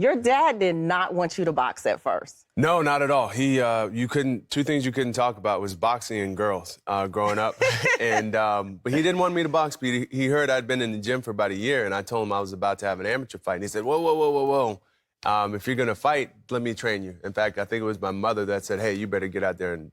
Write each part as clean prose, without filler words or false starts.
Your dad did not want you to box at first. No, not at all. Two things you couldn't talk about was boxing and girls growing up. But he didn't want me to box, but he heard I'd been in the gym for about a year, and I told him I was about to have an amateur fight. And he said, whoa. If you're gonna fight, let me train you. In fact, I think it was my mother that said, hey, you better get out there and,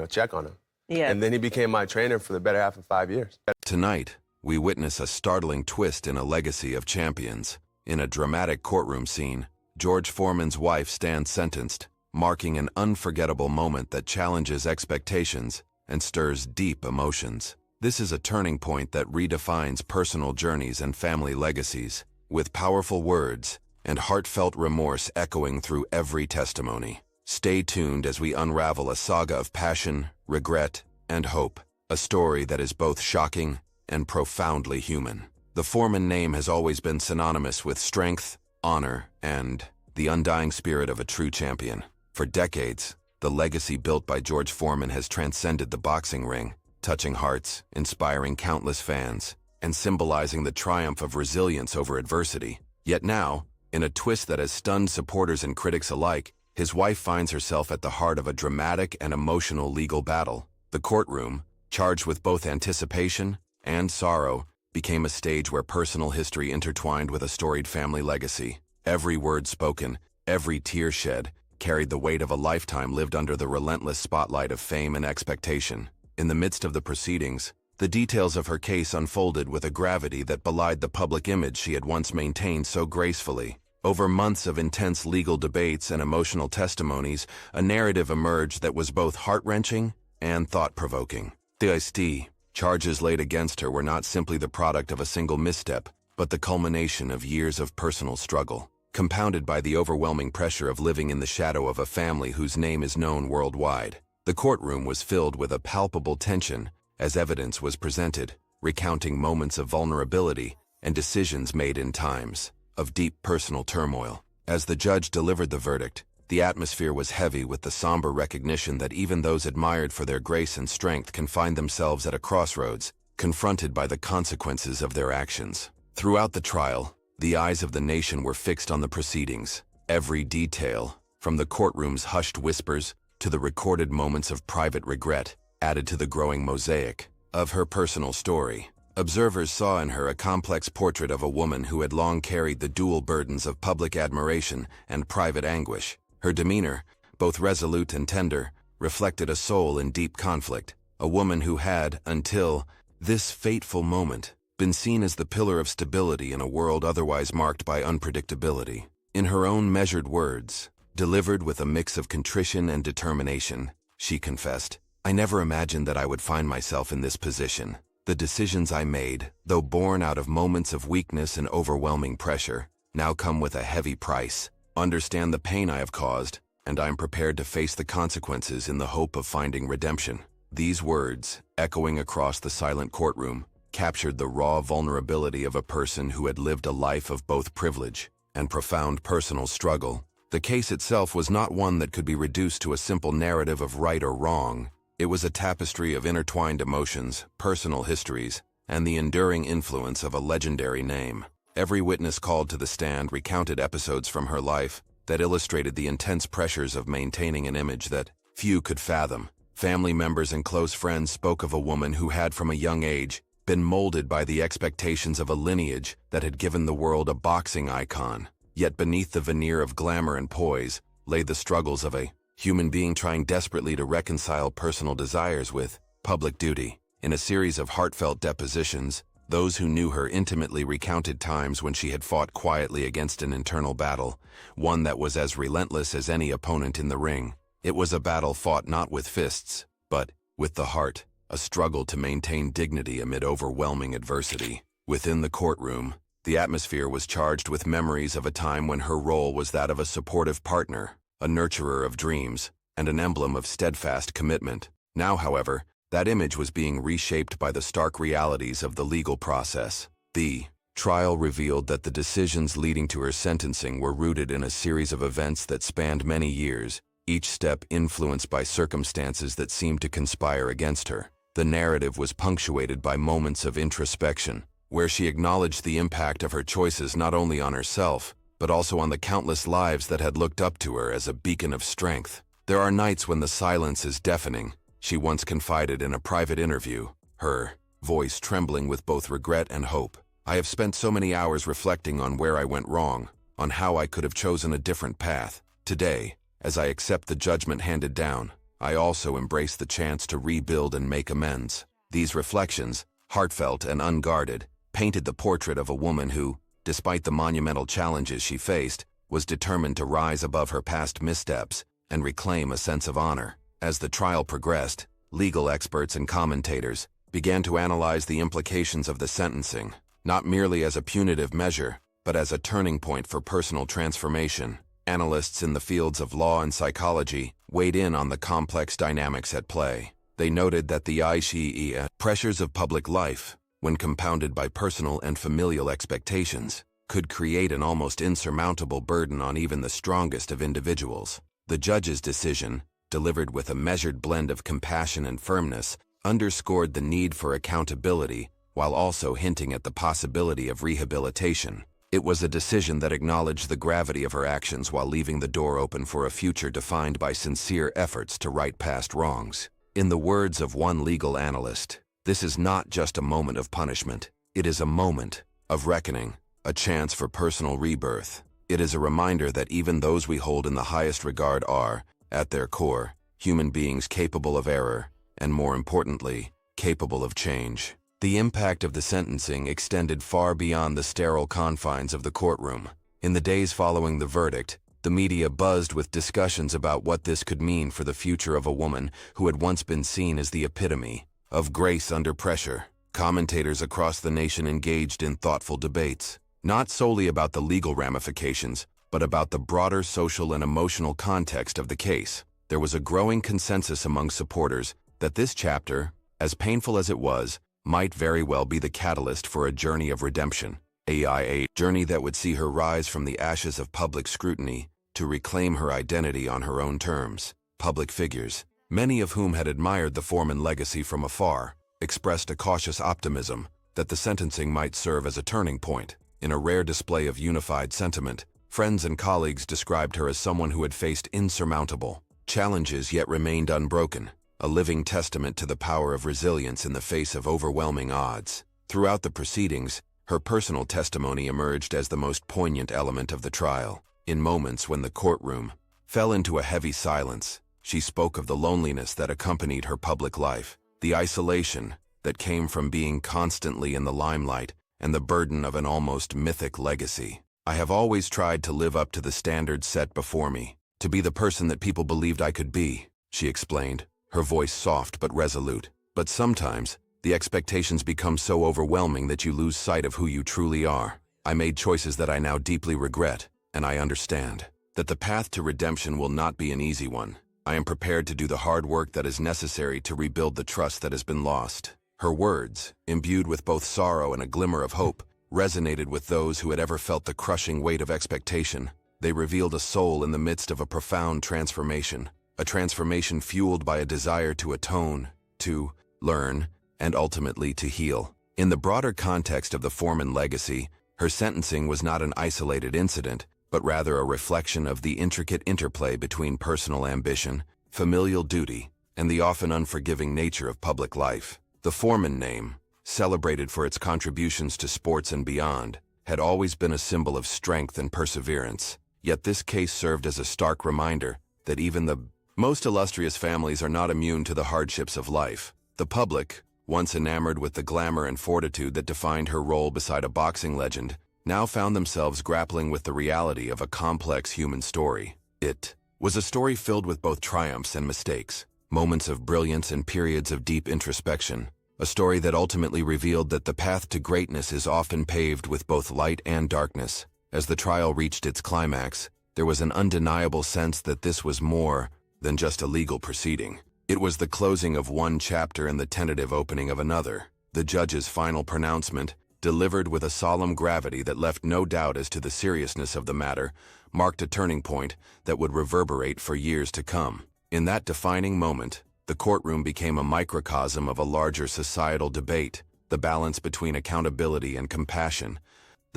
check on him. Yeah. And then he became my trainer for the better half of 5 years. Tonight, we witness a startling twist in a legacy of champions. In a dramatic courtroom scene, George Foreman's wife stands sentenced, marking an unforgettable moment that challenges expectations and stirs deep emotions. This is a turning point that redefines personal journeys and family legacies, with powerful words and heartfelt remorse echoing through every testimony. Stay tuned as we unravel a saga of passion, regret, and hope, a story that is both shocking and profoundly human. The Foreman name has always been synonymous with strength, honor, and the undying spirit of a true champion. For decades, the legacy built by George Foreman has transcended the boxing ring, touching hearts, inspiring countless fans, and symbolizing the triumph of resilience over adversity. Yet now, in a twist that has stunned supporters and critics alike, his wife finds herself at the heart of a dramatic and emotional legal battle. The courtroom, charged with both anticipation and sorrow, became a stage where personal history intertwined with a storied family legacy. Every word spoken, every tear shed, carried the weight of a lifetime lived under the relentless spotlight of fame and expectation. In the midst of the proceedings, the details of her case unfolded with a gravity that belied the public image she had once maintained so gracefully. Over months of intense legal debates and emotional testimonies, a narrative emerged that was both heart-wrenching and thought-provoking. The charges laid against her were not simply the product of a single misstep, but the culmination of years of personal struggle, compounded by the overwhelming pressure of living in the shadow of a family whose name is known worldwide. The courtroom was filled with a palpable tension as evidence was presented, recounting moments of vulnerability and decisions made in times of deep personal turmoil. As the judge delivered the verdict, the atmosphere was heavy with the somber recognition that even those admired for their grace and strength can find themselves at a crossroads, confronted by the consequences of their actions. Throughout the trial, the eyes of the nation were fixed on the proceedings. Every detail, from the courtroom's hushed whispers to the recorded moments of private regret, added to the growing mosaic of her personal story. Observers saw in her a complex portrait of a woman who had long carried the dual burdens of public admiration and private anguish. Her demeanor, both resolute and tender, reflected a soul in deep conflict, a woman who had, until this fateful moment, been seen as the pillar of stability in a world otherwise marked by unpredictability. In her own measured words, delivered with a mix of contrition and determination, she confessed, "I never imagined that I would find myself in this position. The decisions I made, though born out of moments of weakness and overwhelming pressure, now come with a heavy price. Understand the pain I have caused, and I am prepared to face the consequences in the hope of finding redemption." These words, echoing across the silent courtroom, captured the raw vulnerability of a person who had lived a life of both privilege and profound personal struggle. The case itself was not one that could be reduced to a simple narrative of right or wrong. It was a tapestry of intertwined emotions, personal histories, and the enduring influence of a legendary name. Every witness called to the stand recounted episodes from her life that illustrated the intense pressures of maintaining an image that few could fathom. Family members and close friends spoke of a woman who had from a young age been molded by the expectations of a lineage that had given the world a boxing icon. Yet beneath the veneer of glamour and poise lay the struggles of a human being trying desperately to reconcile personal desires with public duty. In a series of heartfelt depositions, those who knew her intimately recounted times when she had fought quietly against an internal battle, one that was as relentless as any opponent in the ring. It was a battle fought not with fists, but with the heart, a struggle to maintain dignity amid overwhelming adversity. Within the courtroom, the atmosphere was charged with memories of a time when her role was that of a supportive partner, a nurturer of dreams, and an emblem of steadfast commitment. Now, however, that image was being reshaped by the stark realities of the legal process. The trial revealed that the decisions leading to her sentencing were rooted in a series of events that spanned many years, each step influenced by circumstances that seemed to conspire against her. The narrative was punctuated by moments of introspection, where she acknowledged the impact of her choices not only on herself, but also on the countless lives that had looked up to her as a beacon of strength. There are nights when the silence is deafening, she once confided in a private interview, her voice trembling with both regret and hope. I have spent so many hours reflecting on where I went wrong, on how I could have chosen a different path. Today, as I accept the judgment handed down, I also embrace the chance to rebuild and make amends. These reflections, heartfelt and unguarded, painted the portrait of a woman who, despite the monumental challenges she faced, was determined to rise above her past missteps and reclaim a sense of honor. As the trial progressed, legal experts and commentators began to analyze the implications of the sentencing, not merely as a punitive measure, but as a turning point for personal transformation. Analysts in the fields of law and psychology weighed in on the complex dynamics at play. They noted that the pressures of public life, when compounded by personal and familial expectations, could create an almost insurmountable burden on even the strongest of individuals. The judge's decision, delivered with a measured blend of compassion and firmness, underscored the need for accountability while also hinting at the possibility of rehabilitation. It was a decision that acknowledged the gravity of her actions while leaving the door open for a future defined by sincere efforts to right past wrongs. In the words of one legal analyst, this is not just a moment of punishment. It is a moment of reckoning, a chance for personal rebirth. It is a reminder that even those we hold in the highest regard are, at their core, human beings capable of error, and more importantly, capable of change. The impact of the sentencing extended far beyond the sterile confines of the courtroom. In the days following the verdict, the media buzzed with discussions about what this could mean for the future of a woman who had once been seen as the epitome of grace under pressure. Commentators across the nation engaged in thoughtful debates, not solely about the legal ramifications, but about the broader social and emotional context of the case. There was a growing consensus among supporters that this chapter, as painful as it was, might very well be the catalyst for a journey of redemption, a journey that would see her rise from the ashes of public scrutiny to reclaim her identity on her own terms. Public figures, many of whom had admired the Foreman legacy from afar, expressed a cautious optimism that the sentencing might serve as a turning point. In a rare display of unified sentiment, friends and colleagues described her as someone who had faced insurmountable challenges yet remained unbroken, a living testament to the power of resilience in the face of overwhelming odds. Throughout the proceedings, her personal testimony emerged as the most poignant element of the trial. In moments when the courtroom fell into a heavy silence, she spoke of the loneliness that accompanied her public life, the isolation that came from being constantly in the limelight, and the burden of an almost mythic legacy. I have always tried to live up to the standards set before me, to be the person that people believed I could be, she explained, her voice soft but resolute. But sometimes, the expectations become so overwhelming that you lose sight of who you truly are. I made choices that I now deeply regret, and I understand that the path to redemption will not be an easy one. I am prepared to do the hard work that is necessary to rebuild the trust that has been lost. Her words, imbued with both sorrow and a glimmer of hope, resonated with those who had ever felt the crushing weight of expectation. They revealed a soul in the midst of a profound transformation, a transformation fueled by a desire to atone, to learn, and ultimately to heal. In the broader context of the Foreman legacy, her sentencing was not an isolated incident, but rather a reflection of the intricate interplay between personal ambition, familial duty, and the often unforgiving nature of public life. The Foreman name, celebrated for its contributions to sports and beyond, had always been a symbol of strength and perseverance. Yet this case served as a stark reminder that even the most illustrious families are not immune to the hardships of life. The public, once enamored with the glamour and fortitude that defined her role beside a boxing legend, now found themselves grappling with the reality of a complex human story. It was a story filled with both triumphs and mistakes, moments of brilliance and periods of deep introspection. A story that ultimately revealed that the path to greatness is often paved with both light and darkness. As the trial reached its climax, there was an undeniable sense that this was more than just a legal proceeding. It was the closing of one chapter and the tentative opening of another. The judge's final pronouncement, delivered with a solemn gravity that left no doubt as to the seriousness of the matter, marked a turning point that would reverberate for years to come. In that defining moment, the courtroom became a microcosm of a larger societal debate, the balance between accountability and compassion,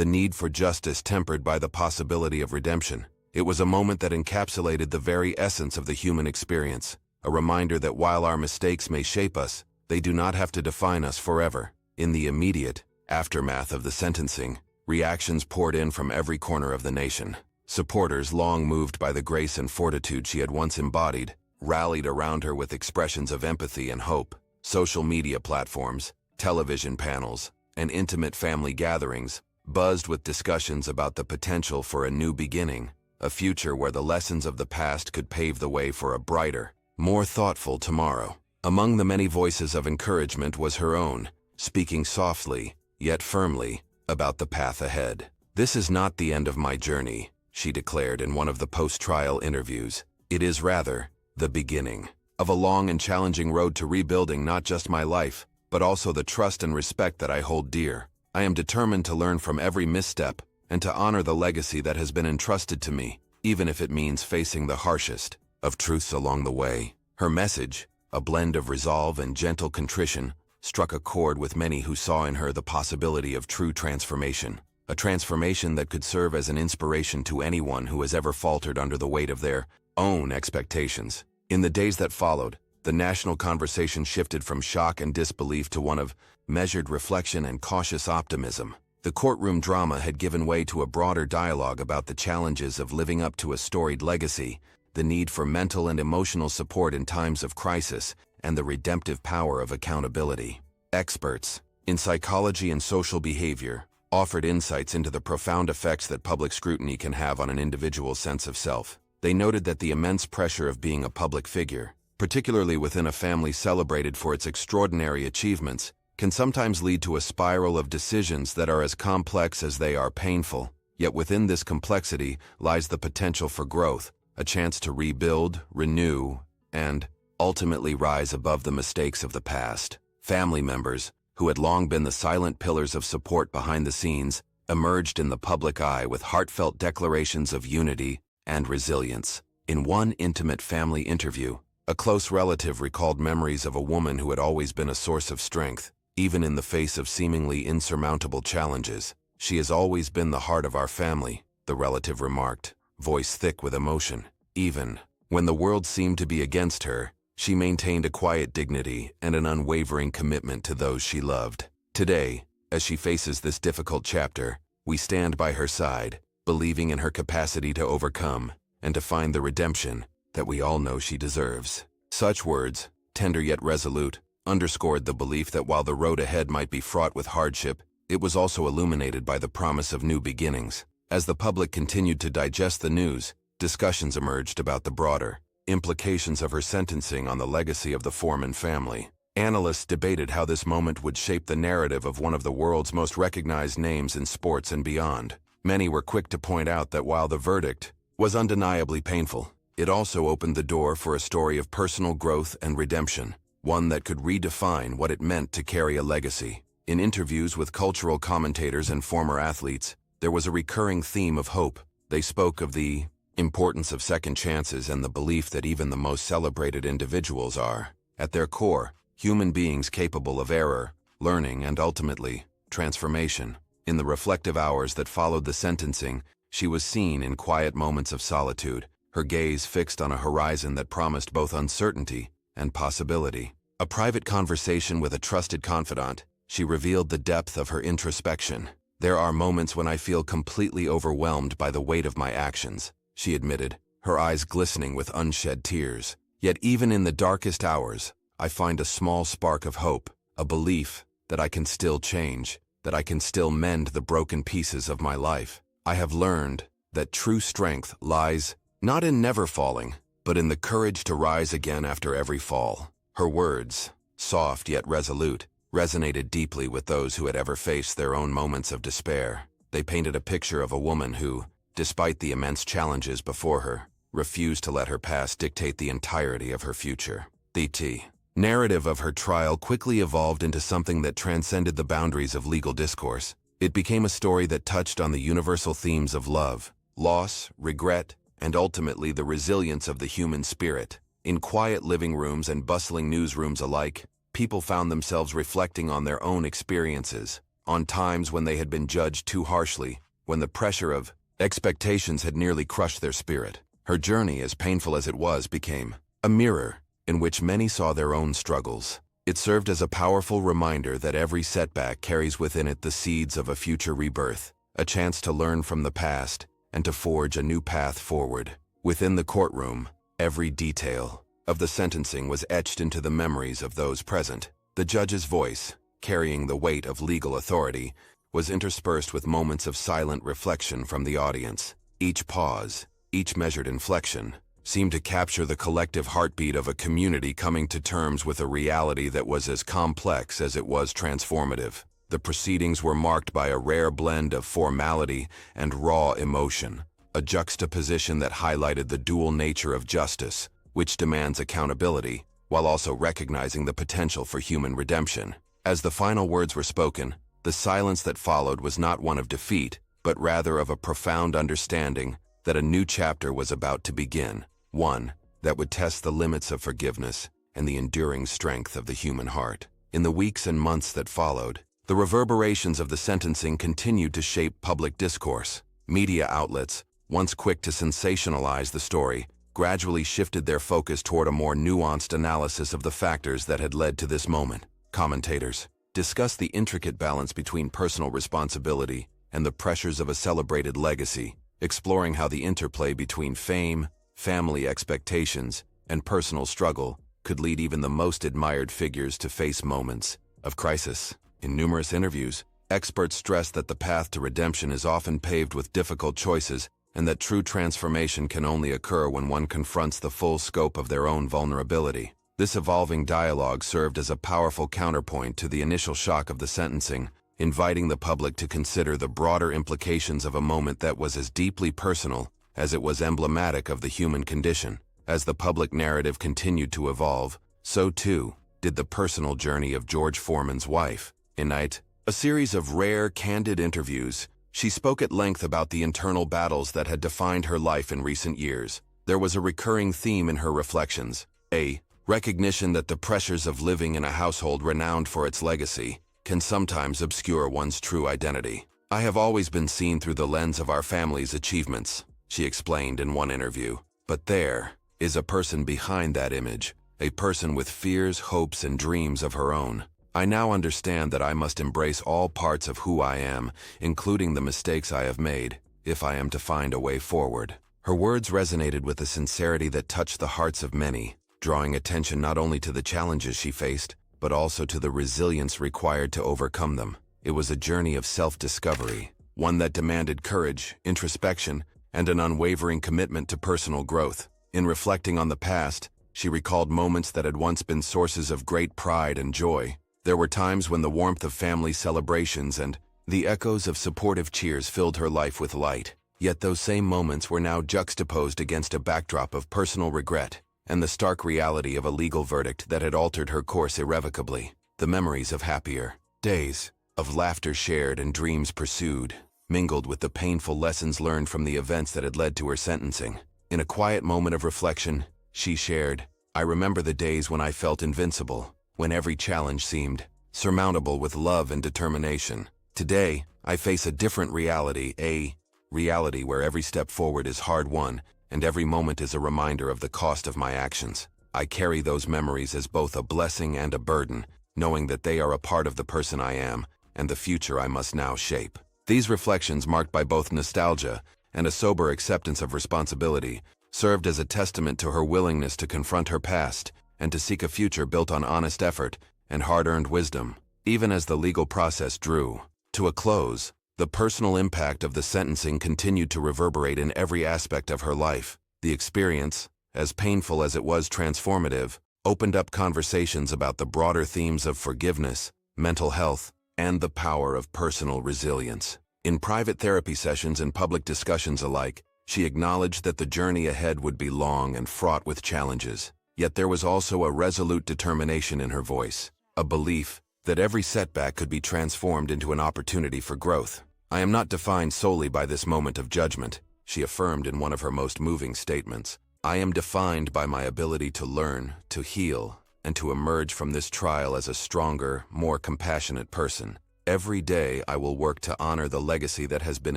the need for justice tempered by the possibility of redemption. It was a moment that encapsulated the very essence of the human experience, a reminder that while our mistakes may shape us, they do not have to define us forever. In the immediate aftermath of the sentencing, reactions poured in from every corner of the nation. Supporters, long moved by the grace and fortitude she had once embodied, rallied around her with expressions of empathy and hope. Social media platforms, television panels, and intimate family gatherings buzzed with discussions about the potential for a new beginning, a future where the lessons of the past could pave the way for a brighter, more thoughtful tomorrow. Among the many voices of encouragement was her own, speaking softly, yet firmly, about the path ahead. "This is not the end of my journey," she declared in one of the post-trial interviews. "It is rather the beginning of a long and challenging road to rebuilding not just my life, but also the trust and respect that I hold dear. I am determined to learn from every misstep and to honor the legacy that has been entrusted to me, even if it means facing the harshest of truths along the way." Her message, a blend of resolve and gentle contrition, struck a chord with many who saw in her the possibility of true transformation, a transformation that could serve as an inspiration to anyone who has ever faltered under the weight of their own expectations. In the days that followed, the national conversation shifted from shock and disbelief to one of measured reflection and cautious optimism. The courtroom drama had given way to a broader dialogue about the challenges of living up to a storied legacy, the need for mental and emotional support in times of crisis, and the redemptive power of accountability. Experts in psychology and social behavior offered insights into the profound effects that public scrutiny can have on an individual's sense of self. They noted that the immense pressure of being a public figure, particularly within a family celebrated for its extraordinary achievements, can sometimes lead to a spiral of decisions that are as complex as they are painful. Yet within this complexity lies the potential for growth, a chance to rebuild, renew, and ultimately rise above the mistakes of the past. Family members, who had long been the silent pillars of support behind the scenes, emerged in the public eye with heartfelt declarations of unity and resilience. In one intimate family interview, a close relative recalled memories of a woman who had always been a source of strength, even in the face of seemingly insurmountable challenges. "She has always been the heart of our family," the relative remarked, voice thick with emotion. "Even when the world seemed to be against her, she maintained a quiet dignity and an unwavering commitment to those she loved." Today, as she faces this difficult chapter, we stand by her side, believing in her capacity to overcome and to find the redemption that we all know she deserves. Such words, tender yet resolute, underscored the belief that while the road ahead might be fraught with hardship, it was also illuminated by the promise of new beginnings. As the public continued to digest the news, discussions emerged about the broader implications of her sentencing on the legacy of the Foreman family. Analysts debated how this moment would shape the narrative of one of the world's most recognized names in sports and beyond. Many were quick to point out that while the verdict was undeniably painful, it also opened the door for a story of personal growth and redemption, one that could redefine what it meant to carry a legacy. In interviews with cultural commentators and former athletes, there was a recurring theme of hope. They spoke of the importance of second chances and the belief that even the most celebrated individuals are, at their core, human beings capable of error, learning, and ultimately, transformation. In the reflective hours that followed the sentencing, she was seen in quiet moments of solitude, her gaze fixed on a horizon that promised both uncertainty and possibility. A private conversation with a trusted confidant, she revealed the depth of her introspection. "There are moments when I feel completely overwhelmed by the weight of my actions," she admitted, her eyes glistening with unshed tears. "Yet even in the darkest hours, I find a small spark of hope, a belief that I can still change, that I can still mend the broken pieces of my life. I have learned that true strength lies not in never falling, but in the courage to rise again after every fall." Her words, soft yet resolute, resonated deeply with those who had ever faced their own moments of despair. They painted a picture of a woman who, despite the immense challenges before her, refused to let her past dictate the entirety of her future. The narrative of her trial quickly evolved into something that transcended the boundaries of legal discourse. It became a story that touched on the universal themes of love, loss, regret, and ultimately the resilience of the human spirit. In quiet living rooms and bustling newsrooms alike, people found themselves reflecting on their own experiences, on times when they had been judged too harshly, when the pressure of expectations had nearly crushed their spirit. Her journey, as painful as it was, became a mirror in which many saw their own struggles. It served as a powerful reminder that every setback carries within it the seeds of a future rebirth, a chance to learn from the past and to forge a new path forward. Within the courtroom, every detail of the sentencing was etched into the memories of those present. The judge's voice, carrying the weight of legal authority, was interspersed with moments of silent reflection from the audience. Each pause, each measured inflection, seemed to capture the collective heartbeat of a community coming to terms with a reality that was as complex as it was transformative. The proceedings were marked by a rare blend of formality and raw emotion, a juxtaposition that highlighted the dual nature of justice, which demands accountability, while also recognizing the potential for human redemption. As the final words were spoken, the silence that followed was not one of defeat, but rather of a profound understanding that a new chapter was about to begin, one that would test the limits of forgiveness and the enduring strength of the human heart. In the weeks and months that followed, the reverberations of the sentencing continued to shape public discourse. Media outlets, once quick to sensationalize the story, gradually shifted their focus toward a more nuanced analysis of the factors that had led to this moment. Commentators discussed the intricate balance between personal responsibility and the pressures of a celebrated legacy, exploring how the interplay between fame, family expectations, and personal struggle could lead even the most admired figures to face moments of crisis. In numerous interviews, experts stressed that the path to redemption is often paved with difficult choices and that true transformation can only occur when one confronts the full scope of their own vulnerability. This evolving dialogue served as a powerful counterpoint to the initial shock of the sentencing, inviting the public to consider the broader implications of a moment that was as deeply personal as it was emblematic of the human condition. As the public narrative continued to evolve, so too did the personal journey of George Foreman's wife. In a series of rare, candid interviews, she spoke at length about the internal battles that had defined her life in recent years. There was a recurring theme in her reflections, a recognition that the pressures of living in a household renowned for its legacy can sometimes obscure one's true identity. "I have always been seen through the lens of our family's achievements," she explained in one interview. "But there is a person behind that image, a person with fears, hopes, and dreams of her own. I now understand that I must embrace all parts of who I am, including the mistakes I have made, if I am to find a way forward." Her words resonated with a sincerity that touched the hearts of many, drawing attention not only to the challenges she faced, but also to the resilience required to overcome them. It was a journey of self-discovery, one that demanded courage, introspection, and an unwavering commitment to personal growth. In reflecting on the past, she recalled moments that had once been sources of great pride and joy. There were times when the warmth of family celebrations and the echoes of supportive cheers filled her life with light. Yet those same moments were now juxtaposed against a backdrop of personal regret and the stark reality of a legal verdict that had altered her course irrevocably. The memories of happier days, of laughter shared and dreams pursued, mingled with the painful lessons learned from the events that had led to her sentencing. In a quiet moment of reflection, she shared, "I remember the days when I felt invincible, when every challenge seemed surmountable with love and determination. Today, I face a different reality, a reality where every step forward is hard-won and every moment is a reminder of the cost of my actions. I carry those memories as both a blessing and a burden, knowing that they are a part of the person I am and the future I must now shape." These reflections, marked by both nostalgia and a sober acceptance of responsibility, served as a testament to her willingness to confront her past and to seek a future built on honest effort and hard-earned wisdom. Even as the legal process drew to a close, the personal impact of the sentencing continued to reverberate in every aspect of her life. The experience, as painful as it was transformative, opened up conversations about the broader themes of forgiveness, mental health, and the power of personal resilience. In private therapy sessions and public discussions alike, she acknowledged that the journey ahead would be long and fraught with challenges. Yet there was also a resolute determination in her voice, a belief that every setback could be transformed into an opportunity for growth. "I am not defined solely by this moment of judgment," she affirmed in one of her most moving statements. "I am defined by my ability to learn, to heal, and to emerge from this trial as a stronger, more compassionate person." Every day I will work to honor the legacy that has been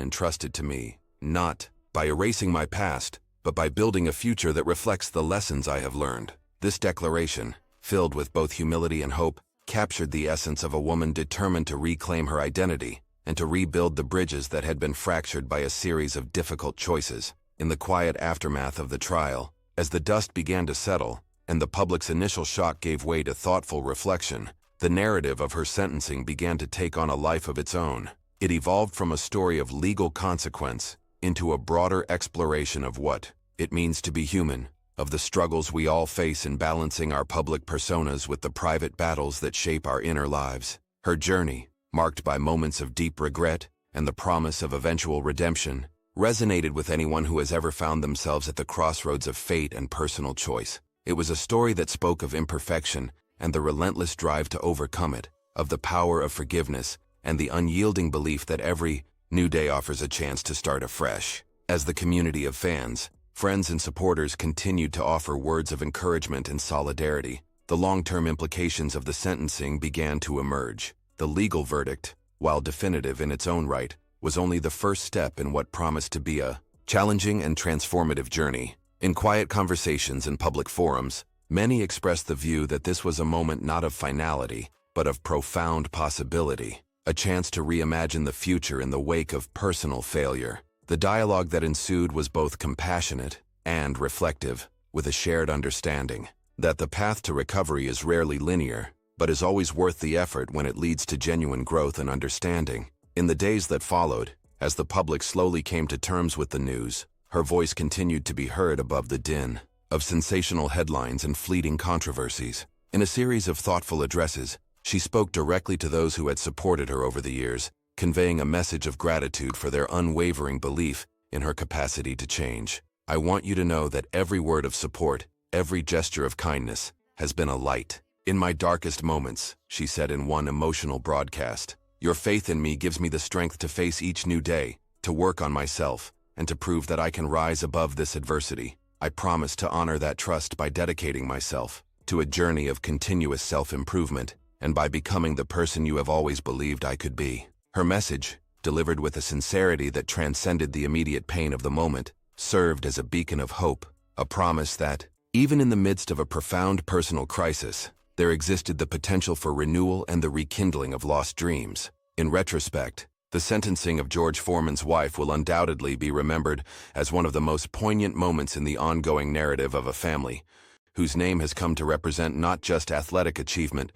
entrusted to me, not by erasing my past, but by building a future that reflects the lessons I have learned. This declaration, filled with both humility and hope, captured the essence of a woman determined to reclaim her identity and to rebuild the bridges that had been fractured by a series of difficult choices. In the quiet aftermath of the trial, as the dust began to settle and the public's initial shock gave way to thoughtful reflection, the narrative of her sentencing began to take on a life of its own. It evolved from a story of legal consequence into a broader exploration of what it means to be human, of the struggles we all face in balancing our public personas with the private battles that shape our inner lives. Her journey, marked by moments of deep regret and the promise of eventual redemption, resonated with anyone who has ever found themselves at the crossroads of fate and personal choice. It was a story that spoke of imperfection and the relentless drive to overcome it, of the power of forgiveness and the unyielding belief that every new day offers a chance to start afresh. As the community of fans, friends and supporters continued to offer words of encouragement and solidarity, the long-term implications of the sentencing began to emerge. The legal verdict, while definitive in its own right, was only the first step in what promised to be a challenging and transformative journey. In quiet conversations and public forums, many expressed the view that this was a moment not of finality, but of profound possibility, a chance to reimagine the future in the wake of personal failure. The dialogue that ensued was both compassionate and reflective, with a shared understanding that the path to recovery is rarely linear, but is always worth the effort when it leads to genuine growth and understanding. In the days that followed, as the public slowly came to terms with the news, her voice continued to be heard above the din of sensational headlines and fleeting controversies. In a series of thoughtful addresses, she spoke directly to those who had supported her over the years, conveying a message of gratitude for their unwavering belief in her capacity to change. "I want you to know that every word of support, every gesture of kindness, has been a light in my darkest moments," she said in one emotional broadcast. "Your faith in me gives me the strength to face each new day, to work on myself, and to prove that I can rise above this adversity. I promise to honor that trust by dedicating myself to a journey of continuous self-improvement and by becoming the person you have always believed I could be." Her message, delivered with a sincerity that transcended the immediate pain of the moment, served as a beacon of hope, a promise that, even in the midst of a profound personal crisis, there existed the potential for renewal and the rekindling of lost dreams. In retrospect, the sentencing of George Foreman's wife will undoubtedly be remembered as one of the most poignant moments in the ongoing narrative of a family whose name has come to represent not just athletic achievement,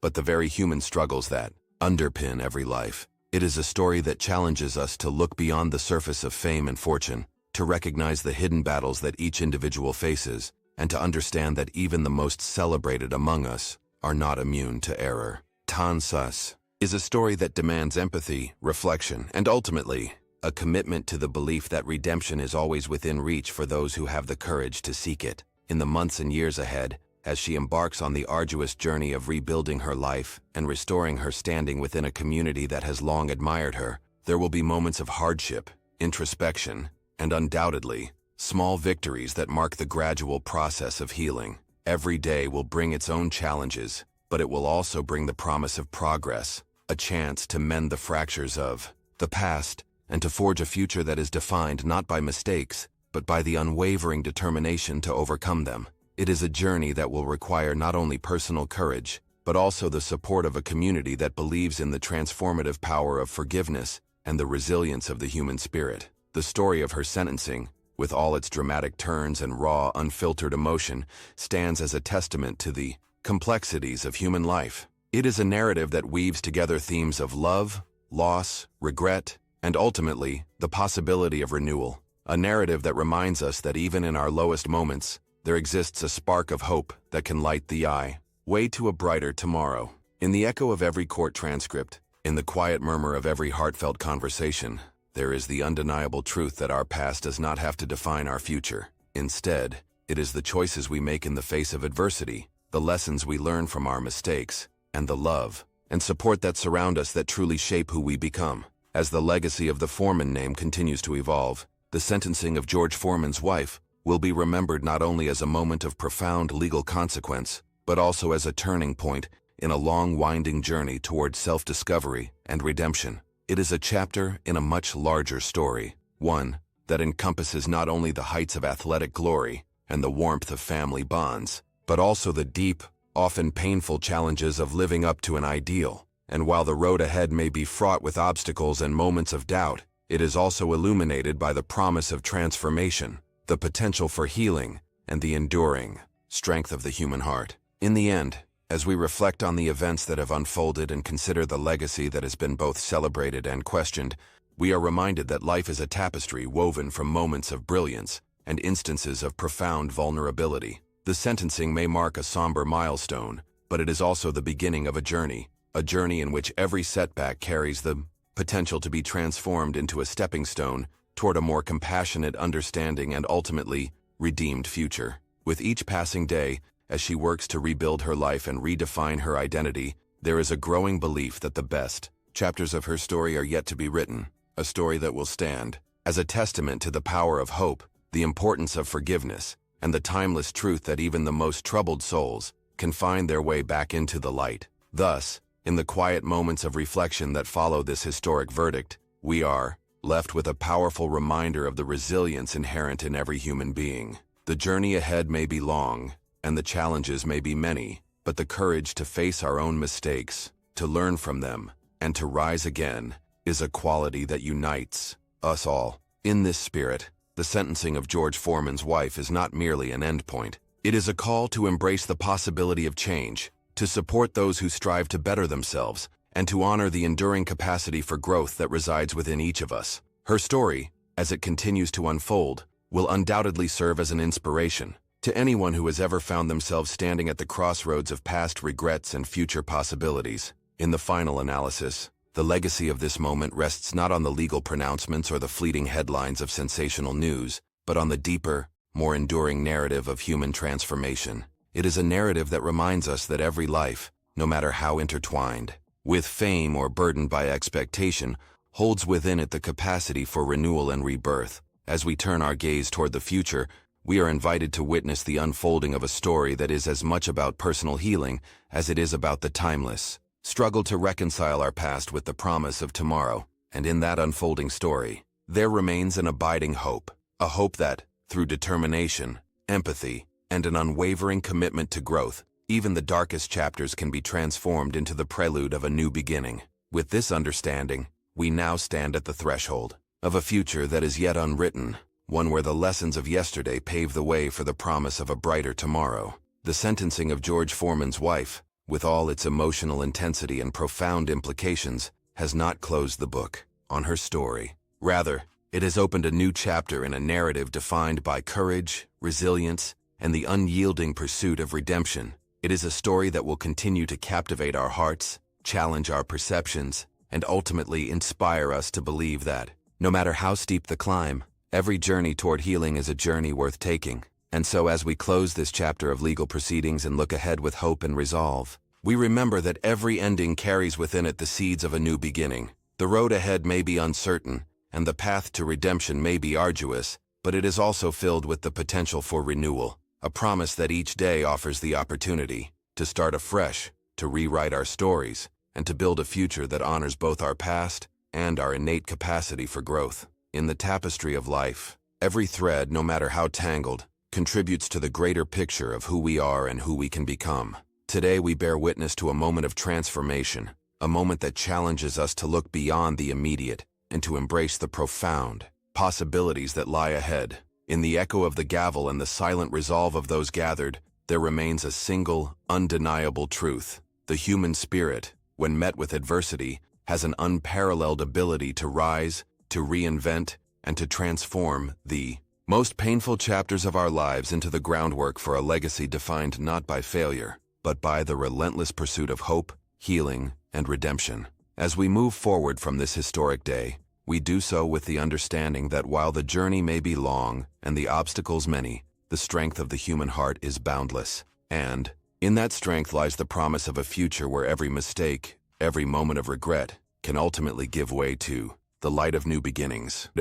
but the very human struggles that underpin every life. It is a story that challenges us to look beyond the surface of fame and fortune, to recognize the hidden battles that each individual faces, and to understand that even the most celebrated among us are not immune to error. Tansas is a story that demands empathy, reflection, and ultimately, a commitment to the belief that redemption is always within reach for those who have the courage to seek it. In the months and years ahead, as she embarks on the arduous journey of rebuilding her life and restoring her standing within a community that has long admired her, there will be moments of hardship, introspection, and undoubtedly, small victories that mark the gradual process of healing. Every day will bring its own challenges, but it will also bring the promise of progress, a chance to mend the fractures of the past and to forge a future that is defined not by mistakes, but by the unwavering determination to overcome them. It is a journey that will require not only personal courage, but also the support of a community that believes in the transformative power of forgiveness and the resilience of the human spirit. The story of her sentencing, with all its dramatic turns and raw, unfiltered emotion, stands as a testament to the complexities of human life. It is a narrative that weaves together themes of love, loss, regret, and ultimately, the possibility of renewal. A narrative that reminds us that even in our lowest moments, there exists a spark of hope that can light the way to a brighter tomorrow. In the echo of every court transcript, in the quiet murmur of every heartfelt conversation, there is the undeniable truth that our past does not have to define our future. Instead, it is the choices we make in the face of adversity, the lessons we learn from our mistakes, and the love and support that surround us that truly shape who we become. As the legacy of the Foreman name continues to evolve, the sentencing of George Foreman's wife will be remembered not only as a moment of profound legal consequence, but also as a turning point in a long, winding journey towards self-discovery and redemption. It is a chapter in a much larger story, one that encompasses not only the heights of athletic glory and the warmth of family bonds, but also the deep, often painful challenges of living up to an ideal. And while the road ahead may be fraught with obstacles and moments of doubt, it is also illuminated by the promise of transformation, the potential for healing, and the enduring strength of the human heart. In the end, as we reflect on the events that have unfolded and consider the legacy that has been both celebrated and questioned, we are reminded that life is a tapestry woven from moments of brilliance and instances of profound vulnerability. The sentencing may mark a somber milestone, but it is also the beginning of a journey in which every setback carries the potential to be transformed into a stepping stone toward a more compassionate, understanding, and ultimately redeemed future. With each passing day, as she works to rebuild her life and redefine her identity, there is a growing belief that the best chapters of her story are yet to be written, a story that will stand as a testament to the power of hope, the importance of forgiveness, and the timeless truth that even the most troubled souls can find their way back into the light. Thus, in the quiet moments of reflection that follow this historic verdict, we are left with a powerful reminder of the resilience inherent in every human being. The journey ahead may be long, and the challenges may be many, but the courage to face our own mistakes, to learn from them, and to rise again is a quality that unites us all. In this spirit, the sentencing of George Foreman's wife is not merely an endpoint. It is a call to embrace the possibility of change, to support those who strive to better themselves, and to honor the enduring capacity for growth that resides within each of us. Her story, as it continues to unfold, will undoubtedly serve as an inspiration to anyone who has ever found themselves standing at the crossroads of past regrets and future possibilities. In the final analysis, the legacy of this moment rests not on the legal pronouncements or the fleeting headlines of sensational news, but on the deeper, more enduring narrative of human transformation. It is a narrative that reminds us that every life, no matter how intertwined with fame or burdened by expectation, holds within it the capacity for renewal and rebirth. As we turn our gaze toward the future, we are invited to witness the unfolding of a story that is as much about personal healing as it is about the timeless struggle to reconcile our past with the promise of tomorrow. And in that unfolding story, there remains an abiding hope, a hope that, through determination, empathy, and an unwavering commitment to growth, even the darkest chapters can be transformed into the prelude of a new beginning. With this understanding, we now stand at the threshold of a future that is yet unwritten, one where the lessons of yesterday pave the way for the promise of a brighter tomorrow. The sentencing of George Foreman's wife, with all its emotional intensity and profound implications, has not closed the book on her story. Rather, it has opened a new chapter in a narrative defined by courage, resilience, and the unyielding pursuit of redemption. It is a story that will continue to captivate our hearts, challenge our perceptions, and ultimately inspire us to believe that, no matter how steep the climb, every journey toward healing is a journey worth taking. And so as we close this chapter of legal proceedings and look ahead with hope and resolve, we remember that every ending carries within it the seeds of a new beginning. The road ahead may be uncertain, and the path to redemption may be arduous, but it is also filled with the potential for renewal, a promise that each day offers the opportunity to start afresh, to rewrite our stories, and to build a future that honors both our past and our innate capacity for growth. In the tapestry of life, every thread, no matter how tangled, contributes to the greater picture of who we are and who we can become. Today we bear witness to a moment of transformation, a moment that challenges us to look beyond the immediate and to embrace the profound possibilities that lie ahead. In the echo of the gavel and the silent resolve of those gathered, there remains a single, undeniable truth. The human spirit, when met with adversity, has an unparalleled ability to rise, to reinvent, and to transform the most painful chapters of our lives into the groundwork for a legacy defined not by failure, but by the relentless pursuit of hope, healing, and redemption. As we move forward from this historic day, we do so with the understanding that while the journey may be long and the obstacles many, the strength of the human heart is boundless. And in that strength lies the promise of a future where every mistake, every moment of regret, can ultimately give way to the light of new beginnings.